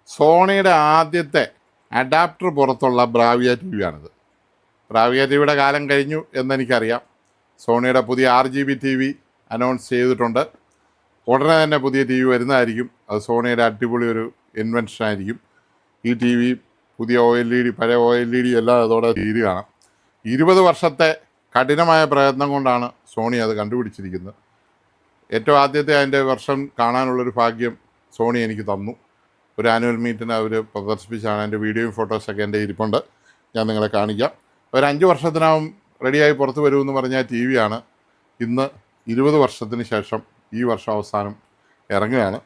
സോണിയുടെ ആദ്യത്തെ അഡാപ്റ്റർ പുറത്തുള്ള Bravia T വിയാണിത്. Bravia T വിയുടെ കാലം കഴിഞ്ഞു എന്നെനിക്കറിയാം. സോണിയുടെ പുതിയ RGB TV അനൗൺസ് ചെയ്തിട്ടുണ്ട്. ഉടനെ തന്നെ പുതിയ TV വരുന്നതായിരിക്കും. അത് സോണിയുടെ അടിപൊളി ഒരു ഇൻവെൻഷൻ ആയിരിക്കും. ഈ TV പുതിയ OLED, പഴയ OLED എല്ലാം അതോടെ തീരുകയാണ്. 20 വർഷത്തെ കഠിനമായ പ്രയത്നം കൊണ്ടാണ് സോണി അത് കണ്ടുപിടിച്ചിരിക്കുന്നത്. ഏറ്റവും ആദ്യത്തെ അതിൻ്റെ വെർഷൻ കാണാനുള്ളൊരു ഭാഗ്യം സോണി എനിക്ക് തന്നു. ഒരു ആനുവൽ മീറ്റിന് അവർ പ്രദർശിപ്പിച്ചാണ്. എൻ്റെ വീഡിയോയും ഫോട്ടോസൊക്കെ എൻ്റെ ഇരിപ്പുണ്ട്, ഞാൻ നിങ്ങളെ കാണിക്കാം. ഒരു 5 വർഷത്തിനകം റെഡിയായി പുറത്ത് വരുമെന്ന് പറഞ്ഞ TV ആണ് ഇന്ന് 20 വർഷത്തിന് ശേഷം ഈ വർഷം അവസാനം ഇറങ്ങുകയാണ്.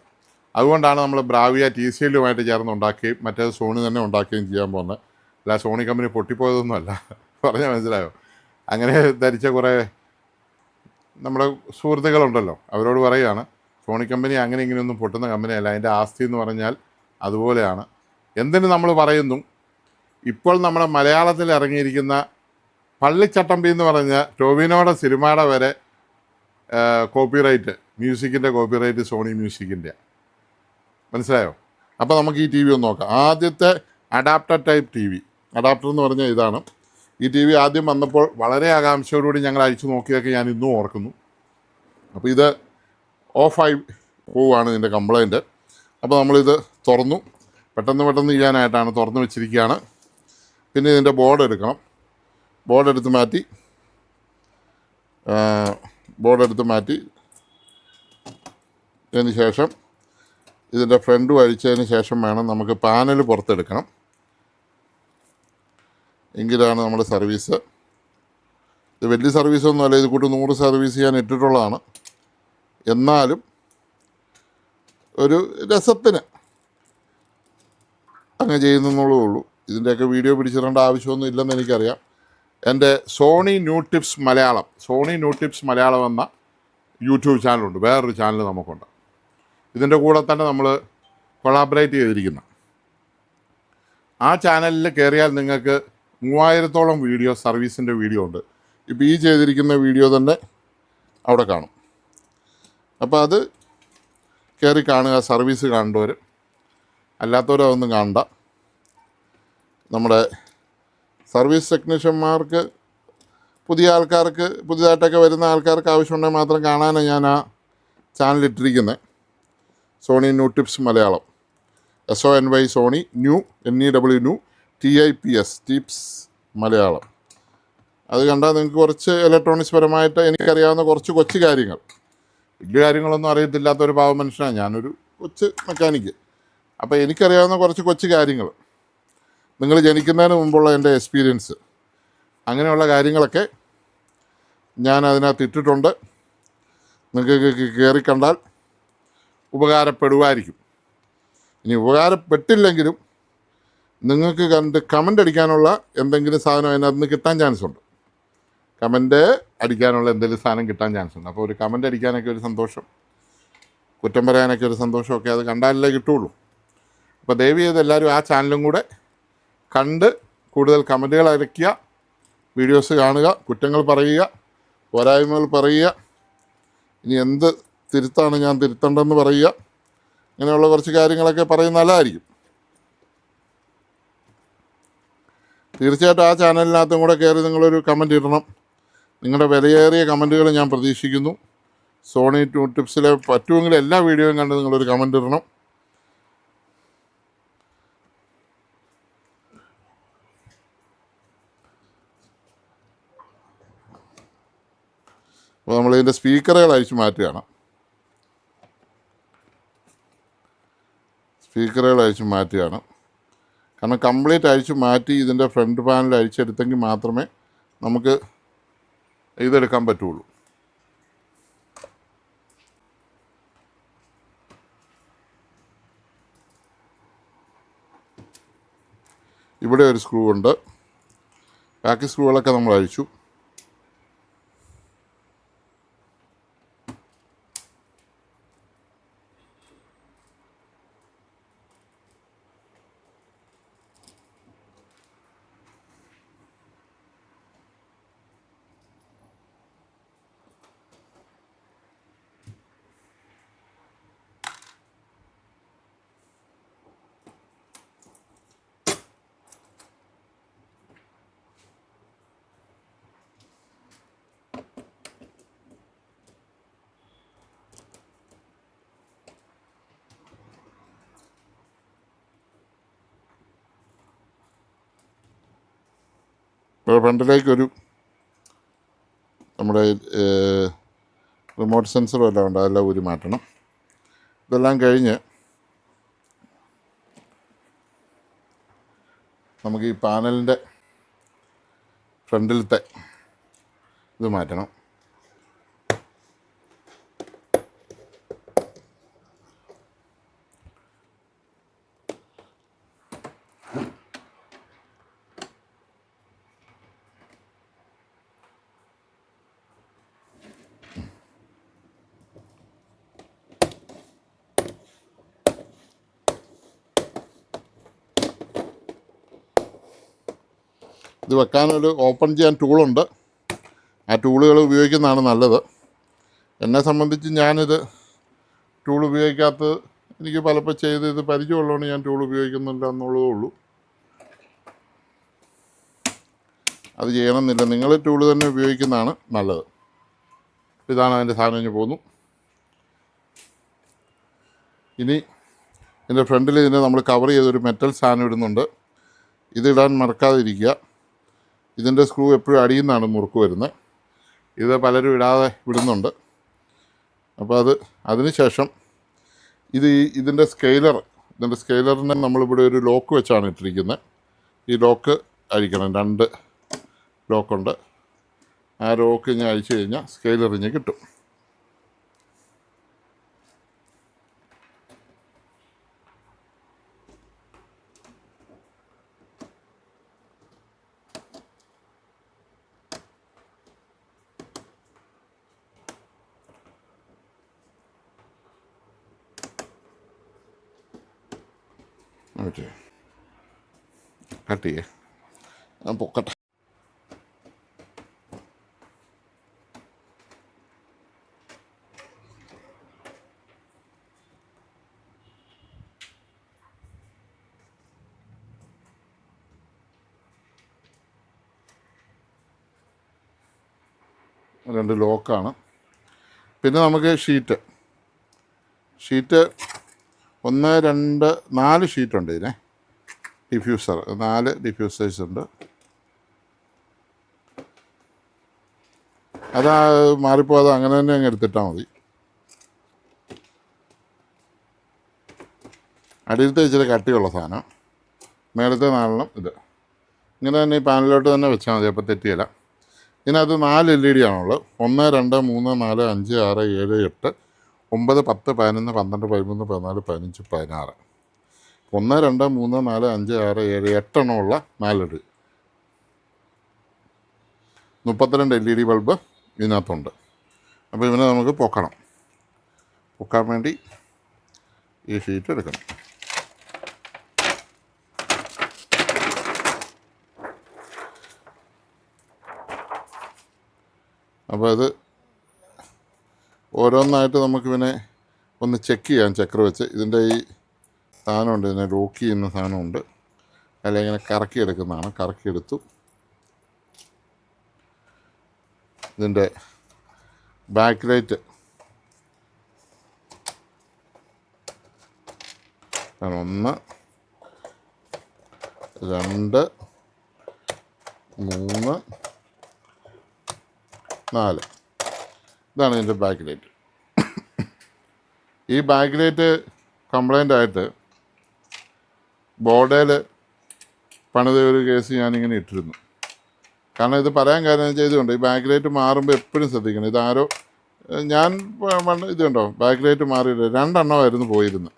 അതുകൊണ്ടാണ് നമ്മൾ ബ്രാവിയ TCL-ലുമായിട്ട് ചേർന്ന് ഉണ്ടാക്കുകയും മറ്റേത് സോണി തന്നെ ഉണ്ടാക്കുകയും ചെയ്യാൻ പോകുന്നത്. അല്ല, സോണി കമ്പനി പൊട്ടിപ്പോയതൊന്നുമല്ല, പറഞ്ഞാൽ മനസ്സിലായോ? അങ്ങനെ ധരിച്ച കുറേ നമ്മുടെ സുഹൃത്തുക്കളുണ്ടല്ലോ, അവരോട് പറയുകയാണ്, സോണി കമ്പനി അങ്ങനെ ഇങ്ങനെയൊന്നും പൊട്ടുന്ന കമ്പനിയല്ല. അതിൻ്റെ ആസ്തി എന്ന് പറഞ്ഞാൽ അതുപോലെയാണ്. എന്തിന് നമ്മൾ പറയുന്നു, ഇപ്പോൾ നമ്മുടെ മലയാളത്തിൽ ഇറങ്ങിയിരിക്കുന്ന പള്ളിച്ചട്ടമ്പി എന്ന് പറഞ്ഞ ടോവിനോയുടെ സിനിമയുടെ വരെ കോപ്പിറൈറ്റ്, മ്യൂസിക്കിൻ്റെ കോപ്പിറൈറ്റ് സോണി മ്യൂസിക്കിൻ്റെ. മനസ്സിലായോ? അപ്പോൾ നമുക്ക് ഈ TV ഒന്ന് നോക്കാം. ആദ്യത്തെ അഡാപ്റ്റർ ടൈപ്പ് TV. അഡാപ്റ്റർ എന്ന് പറഞ്ഞാൽ ഇതാണ്. ഈ TV ആദ്യം വന്നപ്പോൾ വളരെ ആകാംക്ഷയോടുകൂടി ഞങ്ങൾ അഴിച്ചു നോക്കിയൊക്കെ ഞാൻ ഇന്നും ഓർക്കുന്നു. അപ്പോൾ ഇത് ഓഫായി പോവുകയാണ് ഇതിൻ്റെ കംപ്ലൈൻറ്റ്. അപ്പോൾ നമ്മളിത് തുറന്നു, പെട്ടെന്ന് ചെയ്യാനായിട്ടാണ് തുറന്നു വെച്ചിരിക്കുകയാണ്. പിന്നെ ഇതിൻ്റെ ബോർഡ് എടുക്കണം. ബോർഡ് എടുത്ത് മാറ്റി അതിന് ശേഷം ഇതിൻ്റെ ഫ്രണ്ട് അഴിച്ചതിന് ശേഷം വേണം നമുക്ക് പാനൽ പുറത്തെടുക്കണം. എങ്കിലാണ് നമ്മുടെ സർവീസ്. ഇത് വലിയ സർവീസൊന്നുമല്ല, ഇത് കൂട്ടി 100 സർവീസ് ഞാൻ ഇട്ടിട്ടുള്ളതാണ്. എന്നാലും ഒരു രസത്തിന് അങ്ങ് ചെയ്യുന്നേ ഉള്ളൂ. ഇതിൻ്റെയൊക്കെ വീഡിയോ പിടിച്ചിടേണ്ട ആവശ്യമൊന്നും ഇല്ലെന്ന് എനിക്കറിയാം. എൻ്റെ സോണി ന്യൂ ടിപ്സ് മലയാളം എന്ന യൂട്യൂബ് ചാനലുണ്ട്, വേറൊരു ചാനൽ നമുക്കുണ്ട്. ഇതിൻ്റെ കൂടെ തന്നെ നമ്മൾ കൊളാബറേറ്റ് ചെയ്തിരിക്കുന്ന ആ ചാനലിൽ കയറിയാൽ നിങ്ങൾക്ക് 3000-ഓളം വീഡിയോ, സർവീസിൻ്റെ വീഡിയോ ഉണ്ട്. ഇപ്പോൾ ഈ ചെയ്തിരിക്കുന്ന വീഡിയോ തന്നെ അവിടെ കാണും. അപ്പോൾ അത് കയറി കാണുക, സർവീസ് കാണേണ്ടവർ. അല്ലാത്തവരതൊന്നും കാണണ്ട. നമ്മുടെ സർവീസ് ടെക്നീഷ്യന്മാർക്ക്, പുതിയ ആൾക്കാർക്ക്, പുതിയതായിട്ടൊക്കെ വരുന്ന ആൾക്കാർക്ക് ആവശ്യമുണ്ടെങ്കിൽ മാത്രം കാണാനാണ് ഞാൻ ആ ചാനലിട്ടിരിക്കുന്നത്. Sony new tips Malayalam, SONY Sony new NEW TIPS tips Malayalam. അത് കണ്ടാൽ നിങ്ങൾക്ക് കുറച്ച് ഇലക്ട്രോണിക്സ് പരമായിട്ട് എനിക്കറിയാവുന്ന കുറച്ച് കൊച്ചു കാര്യങ്ങൾ, വലിയ കാര്യങ്ങളൊന്നും അറിയത്തില്ലാത്ത ഒരു പാവ മനുഷ്യനാണ് ഞാനൊരു കൊച്ചു മെക്കാനിക്ക്. അപ്പോൾ എനിക്കറിയാവുന്ന കുറച്ച് കൊച്ചു കാര്യങ്ങൾ, നിങ്ങൾ ജനിക്കുന്നതിന് മുമ്പുള്ള എൻ്റെ എക്സ്പീരിയൻസ്, അങ്ങനെയുള്ള കാര്യങ്ങളൊക്കെ ഞാൻ അതിനകത്ത് ഇട്ടിട്ടുണ്ട്. നിങ്ങൾക്ക് കയറി കണ്ടാൽ ഉപകാരപ്പെടുമായിരിക്കും. ഇനി ഉപകാരപ്പെട്ടില്ലെങ്കിലും നിങ്ങൾക്ക് കണ്ട് കമൻ്റ് അടിക്കാനുള്ള എന്തെങ്കിലും സാധനം അതിനകത്ത് നിന്ന് കിട്ടാൻ ചാൻസ് ഉണ്ട്. കമൻ്റ് അടിക്കാനുള്ള എന്തെങ്കിലും സാധനം കിട്ടാൻ ചാൻസ് ഉണ്ട്. അപ്പോൾ ഒരു കമൻ്റ് അടിക്കാനൊക്കെ ഒരു സന്തോഷം, കുറ്റം പറയാനൊക്കെ ഒരു സന്തോഷമൊക്കെ അത് കണ്ടാലല്ലേ കിട്ടുള്ളൂ. അപ്പോൾ ദയവ് ചെയ്ത് എല്ലാവരും ആ ചാനലും കൂടെ കണ്ട് കൂടുതൽ കമൻറ്റുകൾ അയയ്ക്കുക, വീഡിയോസ് കാണുക, കുറ്റങ്ങൾ പറയുക, പോരായ്മകൾ പറയുക, ഇനി എന്ത് തിരുത്താണ് ഞാൻ തിരുത്തേണ്ടതെന്ന് പറയുക. ഇങ്ങനെയുള്ള കുറച്ച് കാര്യങ്ങളൊക്കെ പറയുന്നത് നല്ലതായിരിക്കും. തീർച്ചയായിട്ടും ആ ചാനലിനകത്തും കൂടെ കയറി നിങ്ങളൊരു കമൻറ്റ് ഇടണം. നിങ്ങളുടെ വിലയേറിയ കമൻറ്റുകൾ ഞാൻ പ്രതീക്ഷിക്കുന്നു. സോണി ന്യൂ ടിപ്സിലെ പറ്റുമെങ്കിൽ എല്ലാ വീഡിയോയും കണ്ട് നിങ്ങളൊരു കമൻറ്റ് ഇടണം. അപ്പോൾ നമ്മളിതിൻ്റെ സ്പീക്കറുകൾ അഴിച്ചു മാറ്റുകയാണ്. കാരണം കംപ്ലീറ്റ് അഴിച്ചു മാറ്റി ഇതിൻ്റെ ഫ്രണ്ട് പാനൽ അഴിച്ചെടുത്തെങ്കിൽ മാത്രമേ നമുക്ക് ഇതെടുക്കാൻ പറ്റുള്ളൂ. ഇവിടെ ഒരു സ്ക്രൂ ഉണ്ട്. ബാക്കി സ്ക്രൂകളൊക്കെ നമ്മൾ അഴിച്ചു. ഫ്രണ്ടിലേക്കൊരു നമ്മുടെ റിമോട്ട് സെൻസറും എല്ലാം ഉണ്ട്, അതെല്ലാം ഊരി മാറ്റണം. ഇതെല്ലാം കഴിഞ്ഞ് നമുക്ക് ഈ പാനലിൻ്റെ ഫ്രണ്ടിലത്തെ ഇത് മാറ്റണം. ഇത് വെക്കാനൊരു ഓപ്പൺ ചെയ്യാൻ ടൂളുണ്ട്. ആ ടൂളുകൾ ഉപയോഗിക്കുന്നതാണ് നല്ലത്. എന്നെ സംബന്ധിച്ച് ഞാനിത് ടൂൾ ഉപയോഗിക്കാത്തത് എനിക്ക് പലപ്പോൾ ചെയ്ത് ഇത് പരിചയമുള്ളതുകൊണ്ട് ഞാൻ ടൂൾ ഉപയോഗിക്കുന്നില്ല എന്നുള്ളതേ ഉള്ളൂ. അത് ചെയ്യണമെന്നില്ല, നിങ്ങൾ ടൂൾ തന്നെ ഉപയോഗിക്കുന്നതാണ് നല്ലത്. ഇതാണ് അതിൻ്റെ സാധനം. കഴിഞ്ഞ് പോന്നു. ഇനി ഇതിൻ്റെ ഫ്രണ്ടിൽ ഇതിനെ നമ്മൾ കവർ ചെയ്തൊരു മെറ്റൽ സാധനം ഇടുന്നുണ്ട്. ഇതിടാൻ മറക്കാതിരിക്കുക. ഇതിൻ്റെ സ്ക്രൂ എപ്പോഴും അടിയിൽ നിന്നാണ് മുറുക്ക് വരുന്നത്. ഇത് പലരും ഇടാതെ വിടുന്നുണ്ട്. അപ്പോൾ അതിന് ശേഷം ഇതിൻ്റെ സ്കെയിലറിനെ നമ്മളിവിടെ ഒരു ലോക്ക് വെച്ചാണ് ഇട്ടിരിക്കുന്നത്. ഈ ലോക്ക് അഴിക്കണം. 2 ലോക്കുണ്ട്. ആ ലോക്ക് ഇങ്ങനെ അഴിച്ചു കഴിഞ്ഞാൽ സ്കെയിലറിഞ്ഞ് കിട്ടും. ഓക്കെ, കട്ട് ചെയ്യേ, ഞാൻ പൊക്കട്ടെ. രണ്ട് ലോക്കാണ്. പിന്നെ നമുക്ക് ഷീറ്റ് 1 2 4 ഷീറ്റുണ്ട് ഇതിനെ. ഡിഫ്യൂസർ 4 ഡിഫ്യൂസേഴ്സ് ഉണ്ട്. അത് മാറിപ്പോകാതെ അങ്ങനെ തന്നെ അങ്ങ് എടുത്തിട്ടാൽ മതി. അടിയിലത്തെ ഇച്ചിരി കട്ടിയുള്ള സാധനം, മേളത്തെ 4 ഇത് ഇങ്ങനെ തന്നെ ഈ പാനലിലോട്ട് തന്നെ വെച്ചാൽ മതി. അപ്പോൾ തെറ്റിയില്ല. ഇതിനകത്ത് 4 LED ആണുള്ളത്. 1 2 3 4 5 6 7 8 9 10 11 12 13 14 15 16. 1 2 3 4 5 6 7 8 എണ്ണമുള്ള 4 LED. 32 LED ബൾബ് ഇതിനകത്തുണ്ട്. അപ്പോൾ ഇവനെ നമുക്ക് പൊക്കാൻ വേണ്ടി ഈ ഷീറ്റ് എടുക്കണം. അപ്പോൾ അത് ഓരോന്നായിട്ട് നമുക്കിവനെ ഒന്ന് ചെക്ക് ചെയ്യാം. ചെക്കർ വെച്ച് ഇതിൻ്റെ ഈ സാധനമുണ്ട്, ഇതിനെ ലോക്ക് ചെയ്യുന്ന സാധനമുണ്ട്. അല്ലെങ്കിൽ ഇങ്ങനെ കറക്കിയെടുക്കുന്നതാണ്. കറക്കിയെടുത്തു. ഇതിൻ്റെ ബാക്ക് ലൈറ്റ് 1 2 3 4. ഇതാണ് ഇതിൻ്റെ ബാക്ക് ലൈറ്റ്. ഈ ബാക്ക് ലൈറ്റ് കംപ്ലൈൻ്റ് ആയിട്ട് ബോർഡേൽ പണിത ഒരു കേസ് ഞാനിങ്ങനെ ഇട്ടിരുന്നു. കാരണം ഇത് പറയാൻ കാര്യം എന്ന് വെച്ചാൽ ഇതുകൊണ്ട് ഈ ബാക്ക് ലൈറ്റ് മാറുമ്പോൾ എപ്പോഴും ശ്രദ്ധിക്കണം. ഇതാരോ ഞാൻ ഇതുണ്ടോ ബാക്ക് ലൈറ്റ് മാറിയിട്ട് 2 എണ്ണമായിരുന്നു പോയിരുന്നത്.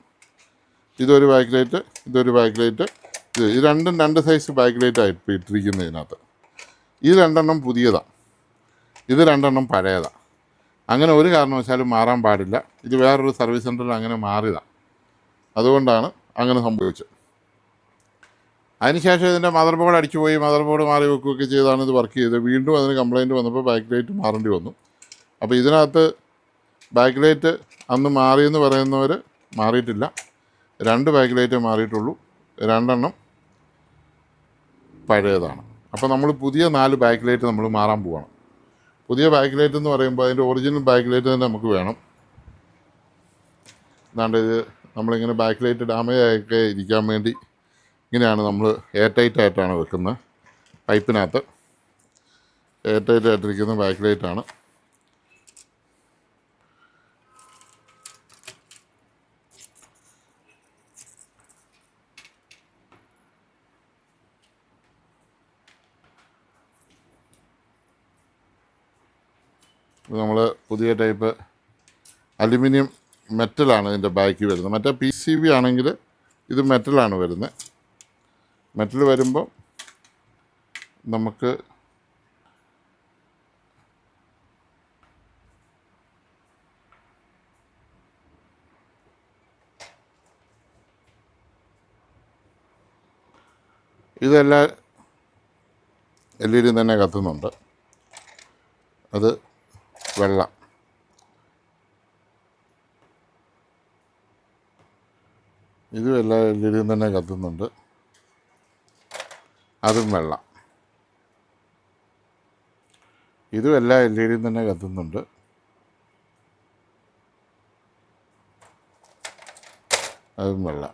ഇതൊരു ബാക്ക് ലൈറ്റ്, ഇതൊരു ബാക്ക് ലൈറ്റ്, ഈ രണ്ടും 2 സൈസ് ബാക്ക് ലൈറ്റായിട്ട് ഇട്ടിരിക്കുന്നത് ഇതിനകത്ത്. ഈ 2 എണ്ണം പുതിയതാണ്, ഇത് 2 എണ്ണം പഴയതാണ്. അങ്ങനെ ഒരു കാരണവശാലും മാറാൻ പാടില്ല. ഇത് വേറൊരു സർവീസ് സെൻറ്ററിൽ അങ്ങനെ മാറിയതാണ്. അതുകൊണ്ടാണ് അങ്ങനെ സംഭവിച്ചത്. അതിനുശേഷം ഇതിൻ്റെ മദർ ബോർഡ് അടിച്ചു പോയി, മദർ ബോർഡ് മാറി വെക്കുകയൊക്കെ ചെയ്താണ് ഇത് വർക്ക് ചെയ്തത്. വീണ്ടും അതിന് കംപ്ലയിൻറ്റ് വന്നപ്പോൾ ബാക്ക് ലൈറ്റ് മാറേണ്ടി വന്നു. അപ്പോൾ ഇതിനകത്ത് ബാക്ക് ലൈറ്റ് അന്ന് മാറിയെന്ന് പറയുന്നവർ മാറിയിട്ടില്ല. 2 ബാക്ക് ലൈറ്റേ മാറിയിട്ടുള്ളൂ. 2 എണ്ണം പഴയതാണ്. അപ്പോൾ നമ്മൾ പുതിയ 4 ബാക്ക് ലൈറ്റ് നമ്മൾ മാറാൻ പോവാണ്. പുതിയ ബാക്ക് ലൈറ്റ് എന്ന് പറയുമ്പോൾ അതിൻ്റെ ഒറിജിനൽ ബാക്ക് ലൈറ്റ് തന്നെ നമുക്ക് വേണം. എന്നാണ്ട് ഇത് നമ്മളിങ്ങനെ ബാക്ക് ലൈറ്റ് ഡാമേജ് ആയൊക്കെ ഇരിക്കാൻ വേണ്ടി ഇങ്ങനെയാണ് നമ്മൾ എയർ ടൈറ്റ് ആയിട്ടാണ് വെക്കുന്നത് പൈപ്പിനകത്ത്. എയർ ടൈറ്റ് ആയിട്ടിരിക്കുന്ന ബാക്ക് ലൈറ്റാണ്. ഇത് നമ്മൾ പുതിയ ടൈപ്പ് അലുമിനിയം മെറ്റലാണ് ഇതിൻ്റെ ബാക്കിൽ വരുന്നത്. മറ്റേ PCB ആണെങ്കിൽ ഇത് മെറ്റലാണ് വരുന്നത്. മെറ്റൽ വരുമ്പോൾ നമുക്ക് ഇതെല്ലാം LED തന്നെ കത്തുന്നുണ്ട്. അത് വെള്ള. ഇതും എല്ലാ LED തന്നെ കത്തുന്നുണ്ട്. അതും വെള്ള. ഇതും എല്ലാ LED തന്നെ കത്തുന്നുണ്ട്. അതും വെള്ള.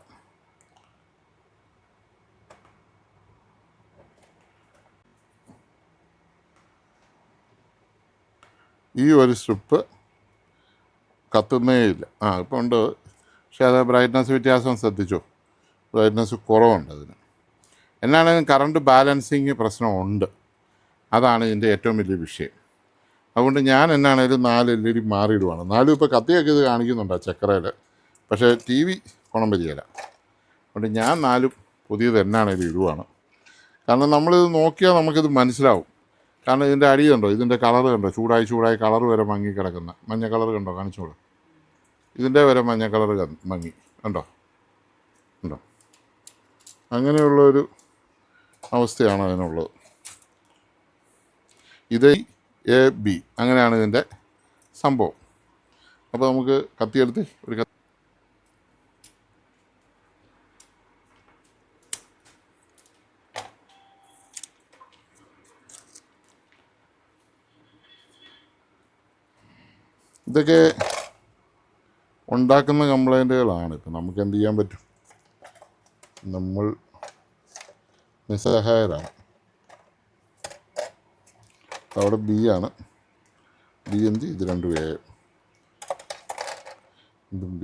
ഈ ഒരു സ്ട്രിപ്പ് കത്തുന്നേ ഇല്ല. ഇപ്പം ഉണ്ട്, പക്ഷേ അത് ബ്രൈറ്റ്നസ് വ്യത്യാസം ശ്രദ്ധിച്ചു. ബ്രൈറ്റ്നസ് കുറവുണ്ട് അതിന്. എന്നാണെങ്കിലും കറണ്ട് ബാലൻസിങ് പ്രശ്നമുണ്ട്. അതാണ് ഇതിൻ്റെ ഏറ്റവും വലിയ വിഷയം. അതുകൊണ്ട് ഞാൻ എന്നാണേലും 4 LED മാറിയിടുവാണ്. 4 ഇപ്പോൾ കത്തിയൊക്കെ ഇത് കാണിക്കുന്നുണ്ട് ആ ചക്കരയിൽ, പക്ഷേ TV ഗുണം വരികയില്ല. അതുകൊണ്ട് ഞാൻ 4 പുതിയത് എന്നാണേലും ഇടുവാണ്. കാരണം നമ്മളിത് നോക്കിയാൽ നമുക്കിത് മനസ്സിലാവും. കാരണം ഇതിൻ്റെ അടി കണ്ടോ, ഇതിൻ്റെ കളർ കണ്ടോ, ചൂടായി കളർ വരെ മങ്ങി കിടക്കുന്ന മഞ്ഞ കളർ കണ്ടോ, കാണിച്ചോളൂ. ഇതിൻ്റെ വരെ മഞ്ഞ കളർ മങ്ങി കണ്ടോ. അങ്ങനെയുള്ളൊരു അവസ്ഥയാണ് അതിനുള്ളത്. ഇത് AB അങ്ങനെയാണ് ഇതിൻ്റെ സംഭവം. അപ്പോൾ നമുക്ക് കത്തിയെടുത്ത് ഒരു ഇതൊക്കെ ഉണ്ടാക്കുന്ന കംപ്ലൈൻറ്റുകളാണ്. ഇപ്പം നമുക്ക് എന്ത് ചെയ്യാൻ പറ്റും? നമ്മൾ നിസ്സഹായരാണ്. അവിടെ B ആണ്. B എന്ത്? ഇത് 2A, ഇതും B.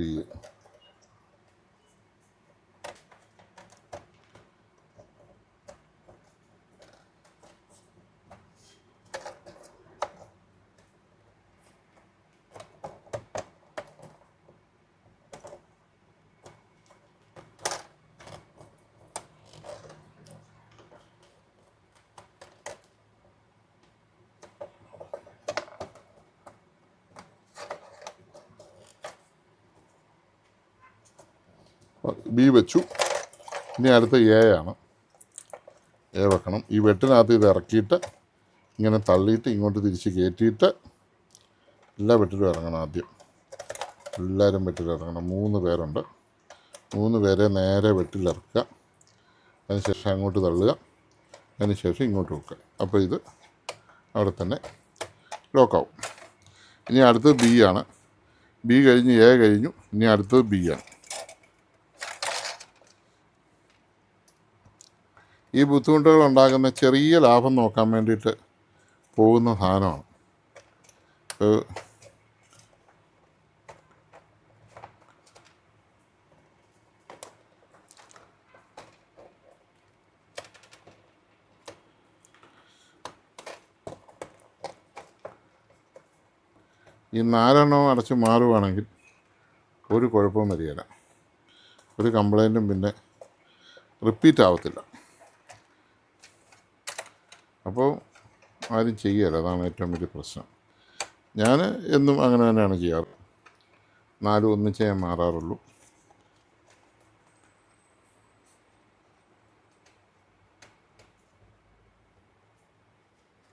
B വെച്ചു. ഇനി അടുത്ത A ആണ്. A വെക്കണം. ഈ വെട്ടിനകത്ത് ഇത് ഇറക്കിയിട്ട് ഇങ്ങനെ തള്ളിയിട്ട് ഇങ്ങോട്ട് തിരിച്ച് കയറ്റിയിട്ട് എല്ലാ വെട്ടിലും ഇറങ്ങണം. ആദ്യം എല്ലാവരും വെട്ടിലും ഇറങ്ങണം. 3 പേരുണ്ട്. 3 പേരെ നേരെ വെട്ടിലിറക്കുക. അതിനുശേഷം അങ്ങോട്ട് തള്ളുക. അതിനുശേഷം ഇങ്ങോട്ട് വെക്കുക. അപ്പോൾ ഇത് അവിടെ തന്നെ ലോക്കാവും. ഇനി അടുത്തത് B ആണ്. B കഴിഞ്ഞ് A കഴിഞ്ഞു. ഇനി അടുത്തത് B ആണ്. ഈ ബുദ്ധിമുട്ടുകൾ ഉണ്ടാകുന്ന ചെറിയ ലാഭം നോക്കാൻ വേണ്ടിയിട്ട് പോകുന്ന സാധനമാണ്. ഈ 4 എണ്ണം അടച്ച് മാറുവാണെങ്കിൽ ഒരു കുഴപ്പവും വരികയില്ല. ഒരു കംപ്ലൈൻറ്റും പിന്നെ റിപ്പീറ്റ് ആവത്തില്ല. അപ്പോൾ ആരും ചെയ്യുകയില്ല. അതാണ് ഏറ്റവും വലിയ പ്രശ്നം. ഞാൻ എന്നും അങ്ങനെ തന്നെയാണ് ചെയ്യാറ്. 4 ഒന്നിച്ചേ ഞാൻ മാറാറുള്ളൂ.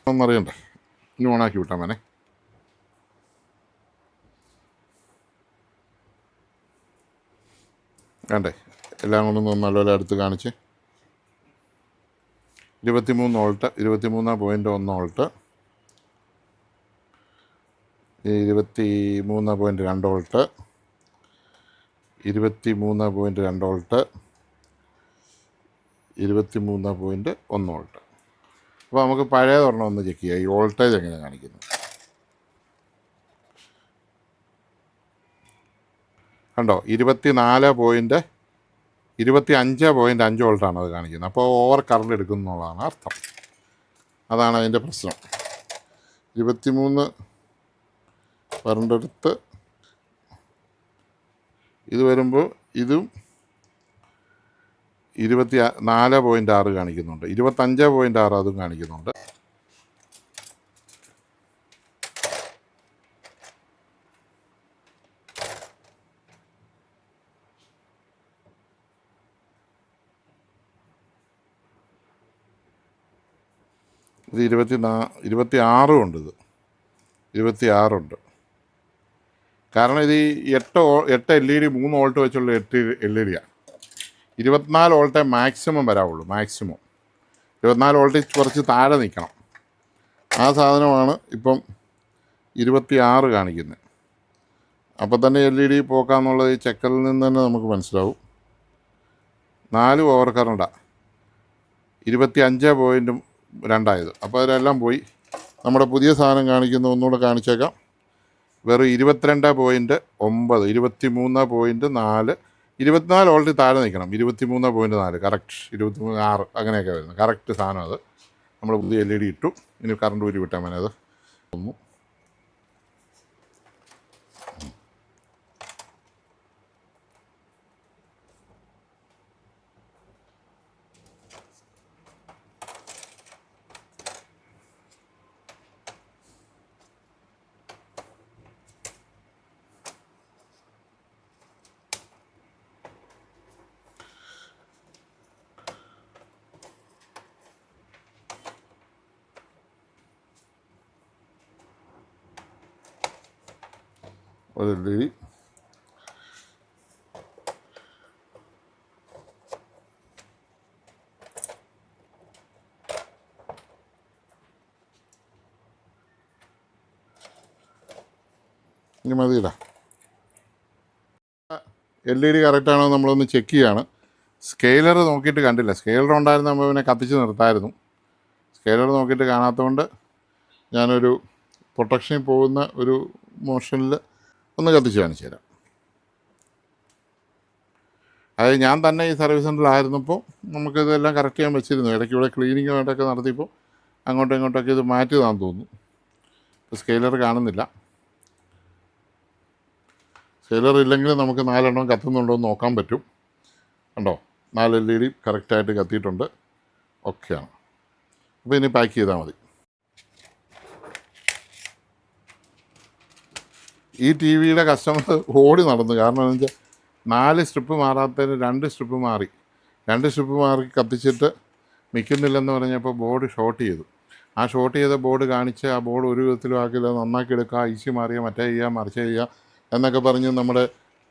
ഒന്നറിയണ്ടേ? ഇനി ഓണാക്കി വിട്ടാൽ മനെ. വേണ്ടേ? എല്ലാം കൊണ്ടൊന്ന് നല്ലപോലെ അടുത്ത് കാണിച്ച്. 23 volt, 23.1 volt, 23.2 volt, 23.2 volt, 23.1 volt. അപ്പോൾ നമുക്ക് പഴയതൊരെണ്ണം ഒന്ന് ചെക്ക് ചെയ്യാം, ഈ വോൾട്ടേജ് എങ്ങനെ കാണിക്കുന്നു. കണ്ടോ, 25.5 വോൾട്ടാണ് അത് കാണിക്കുന്നത്. അപ്പോൾ ഓവർ കറണ്ട് എടുക്കുന്നു എന്നുള്ളതാണ് അർത്ഥം. അതാണ് അതിൻ്റെ പ്രശ്നം. 23 കറണ്ടെടുത്ത് ഇത് വരുമ്പോൾ ഇതും 24.6 കാണിക്കുന്നുണ്ട്, 25.6 അതും കാണിക്കുന്നുണ്ട്. ഇത് 26 ഉണ്ട്, ഇത് 26 കാരണം ഇത് ഈ 8 LED 3 വോൾട്ട് വെച്ചുള്ള 8 LED-യാണ്. 24 വോൾട്ടേ മാക്സിമം വരാവുള്ളൂ, മാക്സിമം 24 വോൾട്ട് കുറച്ച് താഴെ നിൽക്കണം. ആ സാധനമാണ് ഇപ്പം 26 കാണിക്കുന്നത്. അപ്പം തന്നെ LED പോക്കാന്നുള്ളത് ഈ ചെക്കറിൽ നിന്ന് തന്നെ നമുക്ക് മനസ്സിലാവും. 4 ഓവർ കറണ്ടാണ്, 25.2 അപ്പോൾ അതിലെല്ലാം പോയി. നമ്മുടെ പുതിയ സാധനം കാണിക്കുന്ന ഒന്നുകൂടെ കാണിച്ചേക്കാം. വെറും 22.9, 23.4, 24 വോൾട്ട് താഴെ നിൽക്കണം. 23.4 കറക്റ്റ്, 23.6 അങ്ങനെയൊക്കെ വരുന്നത് കറക്റ്റ് സാധനം. അത് നമ്മൾ പുതിയ LED ഇട്ടു. ഇനി കറണ്ട് ഊരി വിട്ടാൽ മതി. അത് ഒന്നു ഒരു LED ഇനി മതിയില്ല. LED കറക്റ്റാണോ നമ്മളൊന്ന് ചെക്ക് ചെയ്യാണ്. സ്കെയിലർ നോക്കിയിട്ട് കണ്ടില്ല. സ്കെയിലർ ഉണ്ടായിരുന്ന നമ്മൾ പിന്നെ കത്തിച്ച് നിർത്തായിരുന്നു. സ്കെയിലർ നോക്കിയിട്ട് കാണാത്തതുകൊണ്ട് ഞാനൊരു പ്രൊട്ടക്ഷനിൽ പോകുന്ന ഒരു മോഷനിൽ ഒന്ന് കത്തിച്ച് കാണിച്ചു തരാം. അത് ഞാൻ തന്നെ ഈ സർവീസ് സെൻ്ററിലായിരുന്നപ്പോൾ നമുക്കിതെല്ലാം കറക്റ്റ് ചെയ്യാൻ വെച്ചിരുന്നു. ഇടയ്ക്ക് ഇവിടെ ക്ലീനിങ് വേണ്ടൊക്കെ നടത്തിയപ്പോൾ അങ്ങോട്ടും ഇങ്ങോട്ടൊക്കെ ഇത് മാറ്റിയതാണെന്ന് തോന്നുന്നു. ഇപ്പോൾ സ്കെയിലർ കാണുന്നില്ല. സ്കെയിലർ ഇല്ലെങ്കിൽ നമുക്ക് 4 എണ്ണം കത്തുന്നുണ്ടോ എന്ന് നോക്കാൻ പറ്റും. കണ്ടോ, 4 LED കറക്റ്റായിട്ട് കത്തിയിട്ടുണ്ട്. ഓക്കെയാണ്. അപ്പോൾ ഇനി പാക്ക് ചെയ്താൽ മതി. ഈ ടി വിയുടെ കസ്റ്റമർ ഓടി നടന്നു. കാരണം എന്ന് വെച്ചാൽ 4 സ്ട്രിപ്പ് മാറാത്തതിന് 2 സ്ട്രിപ്പ് മാറി. 2 സ്ട്രിപ്പ് മാറി കത്തിച്ചിട്ട് നിൽക്കുന്നില്ലെന്ന് പറഞ്ഞപ്പോൾ ബോർഡ് ഷോർട്ട് ചെയ്തു. ആ ഷോർട്ട് ചെയ്ത ബോർഡ് കാണിച്ച് ആ ബോർഡ് ഒരു വിധത്തിലും ആക്കില്ല, നന്നാക്കി എടുക്കുക, ഐസി മാറിയ മറ്റേ ചെയ്യുക മറിച്ച് ചെയ്യുക എന്നൊക്കെ പറഞ്ഞ് നമ്മുടെ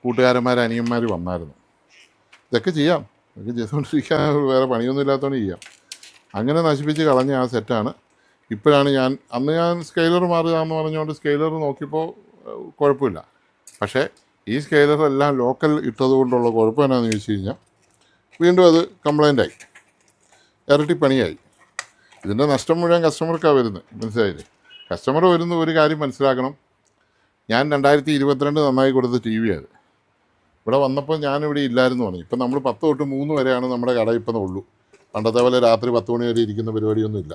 കൂട്ടുകാരന്മാർ അനിയന്മാർ വന്നായിരുന്നു. ഇതൊക്കെ ചെയ്യാം, ഇതൊക്കെ ചെയ്തുകൊണ്ടിരിക്കാൻ വേറെ പണിയൊന്നും ഇല്ലാത്തതുകൊണ്ട് ചെയ്യാം. അങ്ങനെ നശിപ്പിച്ച് കളഞ്ഞ ആ സെറ്റാണ്. ഇപ്പോഴാണ് അന്ന് ഞാൻ സ്കെയിലർ മാറുകയെന്ന് പറഞ്ഞുകൊണ്ട് സ്കെയിലർ നോക്കിയപ്പോൾ കുഴപ്പമില്ല. പക്ഷേ ഈ സ്കെയിലറെല്ലാം ലോക്കൽ ഇട്ടതുകൊണ്ടുള്ള കുഴപ്പം എന്നാന്ന് ചോദിച്ചു കഴിഞ്ഞാൽ വീണ്ടും അത് കംപ്ലൈൻ്റായി, ഇരട്ടി പണിയായി. ഇതിൻ്റെ നഷ്ടം മുഴുവൻ കസ്റ്റമർക്കാണ് വരുന്നത്. മനസ്സിലായില്ലേ? കസ്റ്റമർ വരുന്ന ഒരു കാര്യം മനസ്സിലാക്കണം. ഞാൻ 2022 നന്നായി കൊടുത്ത ടി വി അത്. ഇവിടെ വന്നപ്പോൾ ഞാനിവിടെ ഇല്ലായിരുന്നു പറഞ്ഞു. ഇപ്പം നമ്മൾ 10 തൊട്ട് 3 വരെയാണ് നമ്മുടെ കട ഇപ്പം ഉള്ളൂ. പണ്ടത്തെ പോലെ രാത്രി 10 മണി വരെ ഇരിക്കുന്ന പരിപാടിയൊന്നുമില്ല.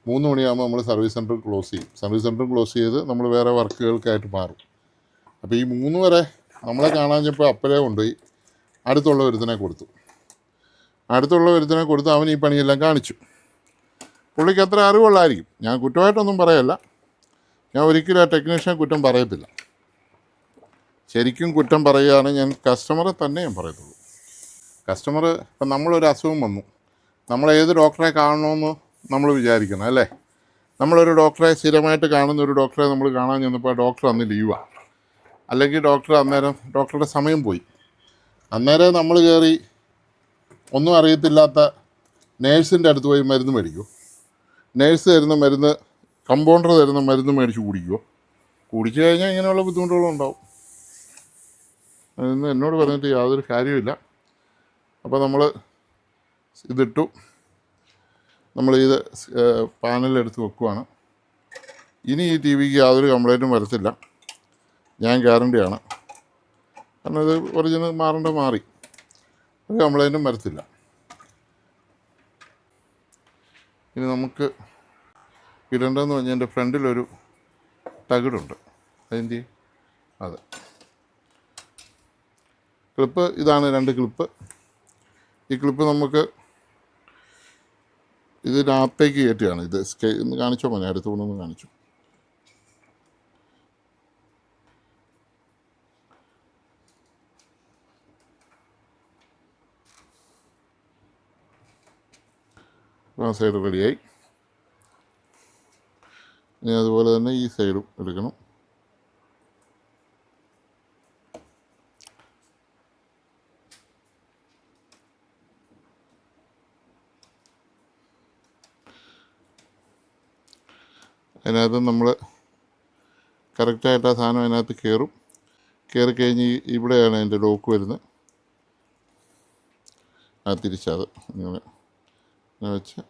3 മണിയാകുമ്പോൾ നമ്മൾ സർവീസ് സെൻറ്റർ ക്ലോസ് ചെയ്യും. സർവീസ് സെൻറ്റർ ക്ലോസ് ചെയ്ത് നമ്മൾ വേറെ വർക്കുകൾക്കായിട്ട് മാറും. അപ്പോൾ ഈ 3 വരെ നമ്മളെ കാണാഞ്ഞപ്പോൾ അപ്പോഴേ കൊണ്ടുപോയി അടുത്തുള്ള ഒരുത്തനെ കൊടുത്തു. അവൻ ഈ പണിയെല്ലാം കാണിച്ചു. പുള്ളിക്ക് അത്ര അറിവുള്ളായിരിക്കും. ഞാൻ കുറ്റമായിട്ടൊന്നും പറയല്ല. ഞാൻ ഒരിക്കലും ആ ടെക്നീഷ്യനെ കുറ്റം പറയത്തില്ല. ശരിക്കും കുറ്റം പറയുകയാണ് ഞാൻ കസ്റ്റമറെ തന്നെ ഞാൻ പറയത്തുള്ളൂ. കസ്റ്റമർ ഇപ്പം നമ്മളൊരു അസുഖം വന്നു, നമ്മളേത് ഡോക്ടറെ കാണണമെന്ന് നമ്മൾ വിചാരിക്കണം അല്ലേ? നമ്മളൊരു ഡോക്ടറെ സ്ഥിരമായിട്ട് കാണുന്ന ഒരു ഡോക്ടറെ നമ്മൾ കാണാൻ ചെന്നപ്പോൾ ഡോക്ടർ അന്ന് ലീവാണ്, അല്ലെങ്കിൽ ഡോക്ടറുടെ സമയം പോയി. അന്നേരം നമ്മൾ കയറി ഒന്നും അറിയത്തില്ലാത്ത നേഴ്സിൻ്റെ അടുത്ത് പോയി മരുന്ന് മേടിക്കുമോ? നേഴ്സ് തരുന്ന മരുന്ന്, കമ്പൗണ്ടർ തരുന്ന മരുന്ന് മേടിച്ച് കുടിക്കുമോ? കുടിച്ചു കഴിഞ്ഞാൽ ഇങ്ങനെയുള്ള ബുദ്ധിമുട്ടുകളുണ്ടാവും. അതൊന്നും എന്നോട് പറഞ്ഞിട്ട് യാതൊരു കാര്യമില്ല. അപ്പോൾ നമ്മൾ ഇതിട്ടു. നമ്മളിത് പാനലെടുത്ത് വെക്കുവാണ്. ഇനി ഈ ടി വിക്ക് യാതൊരു കംപ്ലൈൻറ്റും വരത്തില്ല, ഞാൻ ഗ്യാരണ്ടിയാണ്. കാരണം ഇത് ഒറിജിനൽ മാറി, ഒരു കംപ്ലൈൻറ്റും വരത്തില്ല. ഇനി നമുക്ക് ഇടേണ്ടതെന്ന് പറഞ്ഞാൽ എൻ്റെ ഫ്രണ്ടിലൊരു തകിടുണ്ട്, അതിൻ്റെ അതെ ക്ലിപ്പ് ഇതാണ്, 2 ക്ലിപ്പ്. ഈ ക്ലിപ്പ് നമുക്ക് ഇതിനകത്തേക്ക് കയറ്റുകയാണ്. ഇത് ഒന്ന് കാണിച്ചോ മോനെ, അടുത്ത് കൊണ്ടൊന്ന് കാണിച്ചു. ആ സൈഡ് റെഡിയായി. ഇനി അതുപോലെ തന്നെ ഈ സൈഡും എടുക്കണം. അതിനകത്ത് നമ്മൾ കറക്റ്റായിട്ട് ആ സാധനം അതിനകത്ത് കയറി കഴിഞ്ഞ് ഇവിടെയാണ് അതിൻ്റെ ലോക്ക് വരുന്നത്. ആ തിരിച്ചത് ഇങ്ങനെ വെച്ച്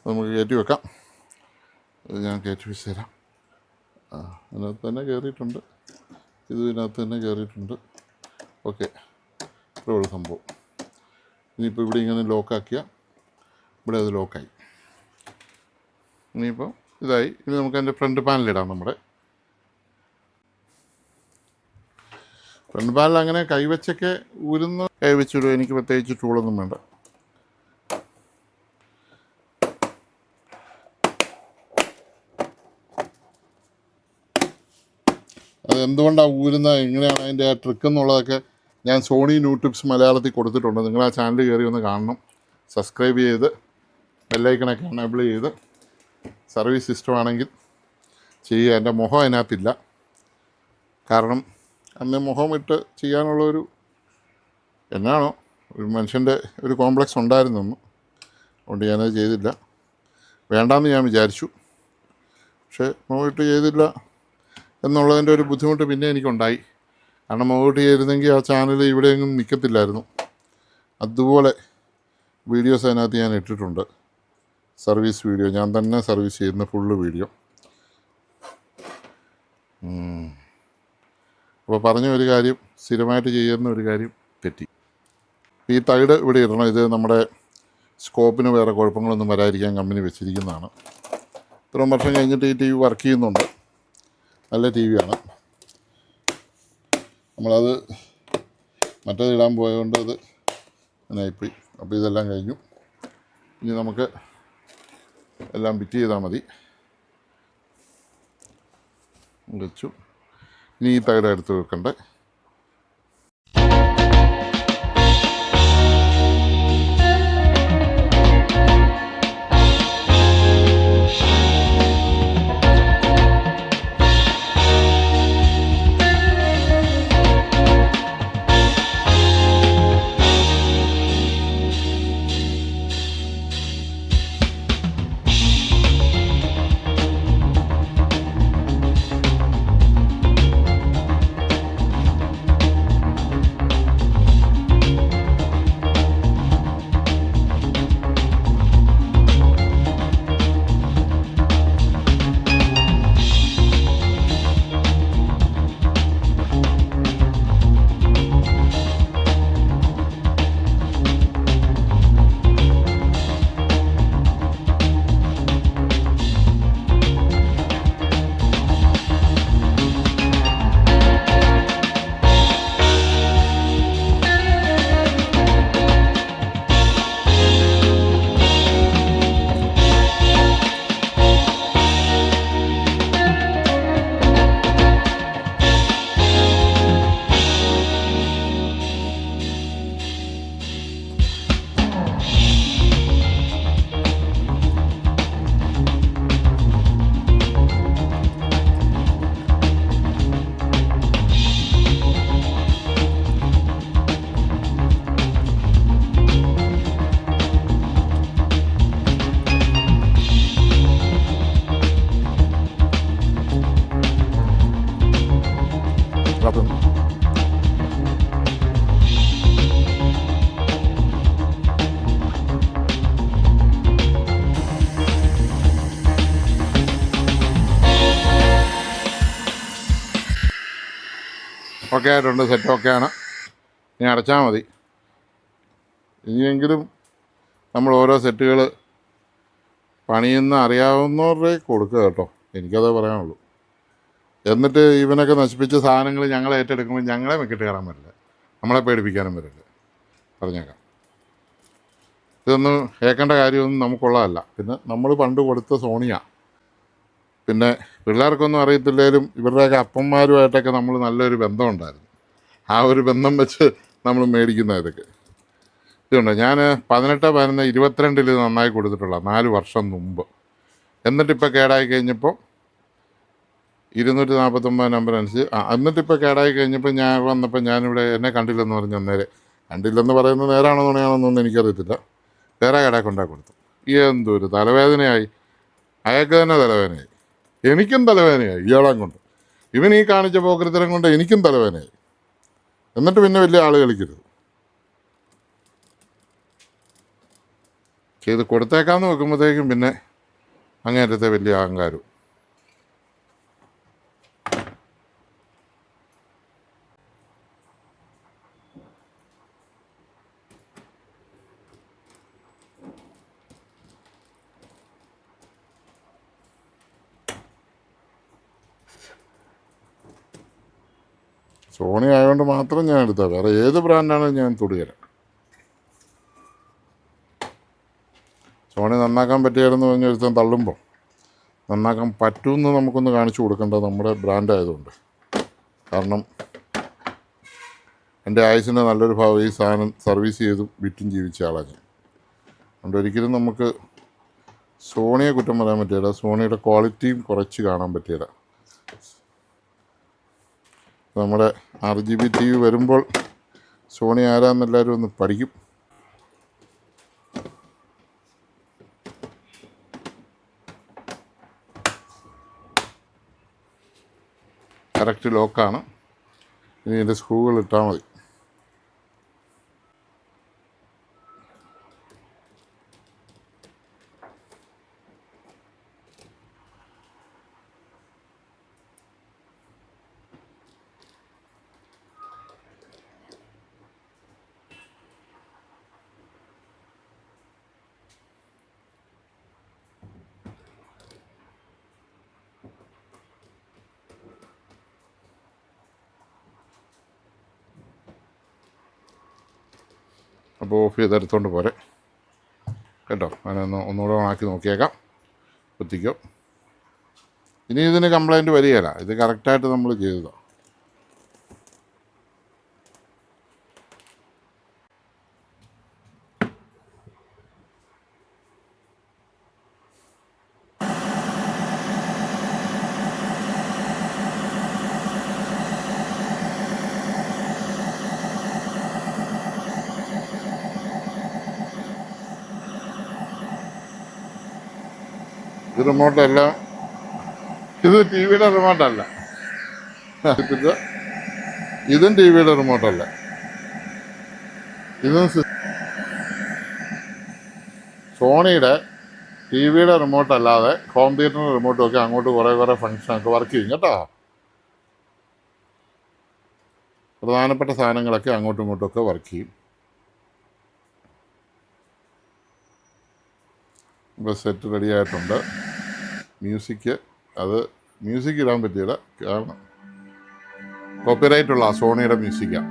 നമുക്ക് കയറ്റി വെക്കാം. ഇത് ഞാൻ കയറ്റി വെച്ച് തരാം. അതിനകത്ത് തന്നെ കയറിയിട്ടുണ്ട്, ഇതിനകത്ത് തന്നെ കയറിയിട്ടുണ്ട്. ഓക്കെ, ഇത്രയുള്ള സംഭവം. ഇനിയിപ്പോൾ ഇവിടെ ഇങ്ങനെ ലോക്കാക്കിയാൽ ഇവിടെ അത് ലോക്കായി. ഇനിയിപ്പോൾ ഇതായി. ഇനി നമുക്ക് അതിൻ്റെ ഫ്രണ്ട് പാനലിടാം. നമ്മുടെ ഫ്രണ്ട് പാനൽ അങ്ങനെ കൈവച്ചൊക്കെ കൈവച്ചിടും. എനിക്ക് പ്രത്യേകിച്ച് ടൂളൊന്നും വേണ്ട. അതെന്തുകൊണ്ടാണ് ഊരുന്നത്, എങ്ങനെയാണ് അതിൻ്റെ ആ ട്രിക്ക് എന്നുള്ളതൊക്കെ ഞാൻ സോണി ന്യൂ ടിപ്സ് മലയാളത്തിൽ കൊടുത്തിട്ടുണ്ട്. നിങ്ങൾ ആ ചാനൽ കയറി ഒന്ന് കാണണം. സബ്സ്ക്രൈബ് ചെയ്ത് ബെല്ലൈക്കണൊക്കെ എനേബിൾ ചെയ്ത് സർവീസ് സിസ്റ്റമാണെങ്കിൽ ചെയ്യുക. എൻ്റെ മുഖം അതിനകത്തില്ല, കാരണം അന്ന് മുഖമിട്ട് ചെയ്യാനുള്ളൊരു എന്നാണോ ഒരു മനുഷ്യൻ്റെ ഒരു കോംപ്ലക്സ് ഉണ്ടായിരുന്നു. അതുകൊണ്ട് ഞാനത് ചെയ്തില്ല. വേണ്ടാന്ന് ഞാൻ വിചാരിച്ചു, പക്ഷേ മുഖമിട്ട് ചെയ്തില്ല എന്നുള്ളതിൻ്റെ ഒരു ബുദ്ധിമുട്ട് പിന്നെ എനിക്കുണ്ടായി. കാരണം മുഖമിട്ട് ചെയ്തിരുന്നെങ്കിൽ ആ ചാനൽ ഇവിടെയെങ്ങും നിൽക്കത്തില്ലായിരുന്നു. അതുപോലെ വീഡിയോസ് അതിനകത്ത് ഞാൻ ഇട്ടിട്ടുണ്ട്, സർവീസ് വീഡിയോ. ഞാൻ തന്നെ സർവീസ് ചെയ്യുന്ന ഫുള്ള് വീഡിയോ. അപ്പോൾ പറഞ്ഞ ഒരു കാര്യം, സ്ഥിരമായിട്ട് ചെയ്യുന്ന ഒരു കാര്യം തെറ്റി. ഈ തകിട് ഇവിടെ ഇടണം. ഇത് നമ്മുടെ സ്കോപ്പിന് വേറെ കുഴപ്പങ്ങളൊന്നും വരാതിരിക്കാൻ കമ്പനി വെച്ചിരിക്കുന്നതാണ്. ഇത്രയും വർഷം കഴിഞ്ഞിട്ട് ഈ ടി വി വർക്ക് ചെയ്യുന്നുണ്ട്. നല്ല ടി വിയാണ്. നമ്മളത് മറ്റേത് ഇടാൻ പോയതുകൊണ്ട് അത് അങ്ങനെയായിപ്പോയി. അപ്പോൾ ഇതെല്ലാം കഴിഞ്ഞു. ഇനി നമുക്ക് എല്ലാം ഫിറ്റ് ചെയ്താൽ മതി. വെച്ചു. ഇനി ഈ തകിട് എടുത്ത് വെക്കണ്ടേ. ഓക്കെ ആയിട്ടുണ്ട്, സെറ്റ് ഓക്കെയാണ്. ഇനി അടച്ചാൽ മതി. ഇനിയെങ്കിലും നമ്മൾ ഓരോ സെറ്റുകൾ പണിയുന്ന അറിയാവുന്നവരുടെ കൊടുക്കുക കേട്ടോ, എനിക്കതേ പറയാനുള്ളൂ. എന്നിട്ട് ഇവനൊക്കെ നശിപ്പിച്ച സാധനങ്ങൾ ഞങ്ങൾ ഏറ്റെടുക്കുമ്പോൾ ഞങ്ങളെ വെക്കിട്ട് കയറാൻ പറ്റില്ല, നമ്മളെ പേടിപ്പിക്കാനും പറ്റില്ല, പറഞ്ഞേക്കാം. ഇതൊന്നും കേൾക്കേണ്ട കാര്യമൊന്നും നമുക്കുള്ളതല്ല. പിന്നെ നമ്മൾ പണ്ട് കൊടുത്ത സോണിയ, പിന്നെ പിള്ളേർക്കൊന്നും അറിയത്തില്ലേലും ഇവരുടെയൊക്കെ അപ്പന്മാരുമായിട്ടൊക്കെ നമ്മൾ നല്ലൊരു ബന്ധമുണ്ടായിരുന്നു. ആ ഒരു ബന്ധം വെച്ച് നമ്മൾ മേടിക്കുന്ന ഇതൊക്കെ ഇതുണ്ട്. ഞാൻ 18, 22 നന്നായി കൊടുത്തിട്ടുള്ള 4 വർഷം മുമ്പ്. എന്നിട്ടിപ്പോൾ കേടായി കഴിഞ്ഞപ്പോൾ 249 നമ്പർ അനുസരിച്ച് എന്നിട്ടിപ്പോൾ കേടായി കഴിഞ്ഞപ്പോൾ ഞാൻ വന്നപ്പോൾ ഞാനിവിടെ എന്നെ കണ്ടില്ലെന്ന് പറഞ്ഞ് അന്നേരം, കണ്ടില്ലെന്ന് പറയുന്നത് നേരാണോ നുണയാണോന്നൊന്നും എനിക്കറിയത്തില്ല, വേറെ കടയിൽ കൊണ്ടാക്കി കൊടുത്തു. എന്തൊരു തലവേദനയായി, അയാൾക്ക് തന്നെ തലവേദനയായി, എനിക്കും തലവേദനയായി. ഇയാളെ കൊണ്ട്, ഇവൻ ഈ കാണിച്ച പോക്കരത്തരം കൊണ്ട് എനിക്കും തലവേദനയായി. എന്നിട്ട് പിന്നെ വലിയ ആൾ കളിക്കരുത്. ചെയ്ത് കൊടുത്തേക്കാന്ന് വെക്കുമ്പോഴത്തേക്കും പിന്നെ അങ്ങേറ്റത്തെ വലിയ അഹങ്കാരവും. സോണി ആയതുകൊണ്ട് മാത്രം ഞാൻ എടുത്താൽ, വേറെ ഏത് ബ്രാൻഡാണെങ്കിലും ഞാൻ തൊടുകയില്ല. സോണി നന്നാക്കാൻ പറ്റിയായിരുന്നു പറഞ്ഞ് ഒരുത്തം തള്ളുമ്പോൾ നന്നാക്കാൻ പറ്റുമെന്ന് നമുക്കൊന്ന് കാണിച്ചു കൊടുക്കേണ്ടത് നമ്മുടെ ബ്രാൻഡ് ആയതുകൊണ്ട്. കാരണം എൻ്റെ ആയുസിന് നല്ലൊരു ഭാഗം ഈ സാധനം സർവീസ് ചെയ്തും വിറ്റും ജീവിച്ച ആളാണ് ഞാൻ. അതുകൊണ്ട് ഒരിക്കലും നമുക്ക് സോണിയെ കുറ്റം പറയാൻ പറ്റില്ല, സോണിയുടെ ക്വാളിറ്റിയും കുറച്ച് കാണാൻ പറ്റില്ല. നമ്മുടെ RGB TV വരുമ്പോൾ സോണി ആരാന്നെല്ലാവരും ഒന്ന് പഠിക്കും. കറക്റ്റ് ലോക്കാണ്. ഇനി ഇതിൻ്റെ സ്ക്രൂകൾ ഇട്ടാൽ മതി. അപ്പോൾ ഓഫ് ചെയ്തെടുത്തോണ്ട് പോരെ കേട്ടോ. അതിനൊന്ന് ഒന്നുകൂടെ ഓണാക്കി നോക്കിയേക്കാം, കുത്തിക്കോ. ഇനി ഇതിന് കംപ്ലൈൻറ്റ് വരികയില്ല, ഇത് കറക്റ്റായിട്ട് നമ്മൾ ചെയ്തതാണ്. ഇത് റിമോട്ടല്ല, ഇത് TV യുടെ റിമോട്ടല്ല, ഇതും TV യുടെ റിമോട്ടല്ല. ഇതും സോണിയുടെ TV യുടെ റിമോട്ട് അല്ലാതെ ഹോം തിയേറ്ററിൻ്റെ റിമോട്ടും ഒക്കെ അങ്ങോട്ട് കുറേ ഫങ്ഷനൊക്കെ വർക്ക് ചെയ്യും കേട്ടോ. പ്രധാനപ്പെട്ട സാധനങ്ങളൊക്കെ അങ്ങോട്ടും ഇങ്ങോട്ടും ഒക്കെ വർക്ക് ചെയ്യും. ഇപ്പോൾ സെറ്റ് റെഡി ആയിട്ടുണ്ട്. മ്യൂസിക് ഇടാൻ പറ്റിയില്ല, കാരണം കോപ്പിറൈറ്റുള്ള സോണിയുടെ മ്യൂസിക്കാണ്.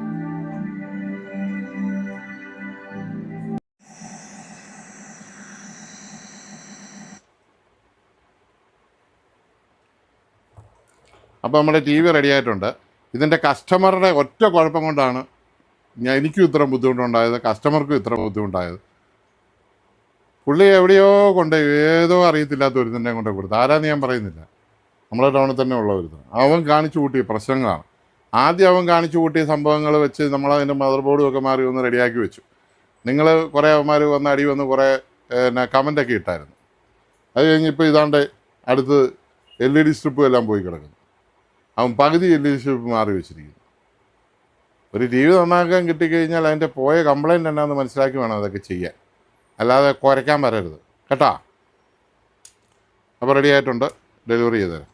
അപ്പോൾ നമ്മുടെ TV റെഡി ആയിട്ടുണ്ട്. ഇതിൻ്റെ കസ്റ്റമറുടെ ഒറ്റ കുഴപ്പം കൊണ്ടാണ് എനിക്കും ഇത്ര ബുദ്ധിമുട്ടുണ്ടായത്, കസ്റ്റമർക്കും ഇത്ര ബുദ്ധിമുട്ടായത്. പുള്ളി എവിടെയോ കൊണ്ട് ഏതോ അറിയത്തില്ലാത്ത ഒരു തന്നെ കൊണ്ട് കൊടുത്തു. ആരാന്ന് ഞാൻ പറയുന്നില്ല, നമ്മളെ ടൗണിൽ തന്നെ ഉള്ള ഒരു അവൻ കാണിച്ചു കൂട്ടിയ പ്രശ്നങ്ങളാണ്. ആദ്യം അവൻ കാണിച്ചു കൂട്ടിയ സംഭവങ്ങൾ വെച്ച് നമ്മളതിൻ്റെ മദർ ബോർഡും ഒക്കെ മാറി ഒന്ന് റെഡിയാക്കി വെച്ചു. നിങ്ങൾ കുറേ അവന്മാർ വന്ന് അടി വന്ന് കുറേ കമൻ്റൊക്കെ ഇട്ടായിരുന്നു. അത് കഴിഞ്ഞിപ്പോൾ ഇതാണ്ട് അടുത്ത് LED സ്ട്രിപ്പും എല്ലാം പോയി കിടക്കുന്നു. അവൻ പകുതി LED സ്ട്രിപ്പ് മാറി വെച്ചിരിക്കുന്നു. ഒരു TV നന്നാക്കാൻ കിട്ടിക്കഴിഞ്ഞാൽ അതിൻ്റെ പോയ കംപ്ലൈൻറ്റ് എന്നാന്ന് മനസ്സിലാക്കി വേണം അതൊക്കെ ചെയ്യാൻ, അല്ലാതെ കുരയ്ക്കാൻ വരരുത് കേട്ടോ. അപ്പോൾ റെഡി ആയിട്ടുണ്ട്, ഡെലിവറി ചെയ്തുതരാം.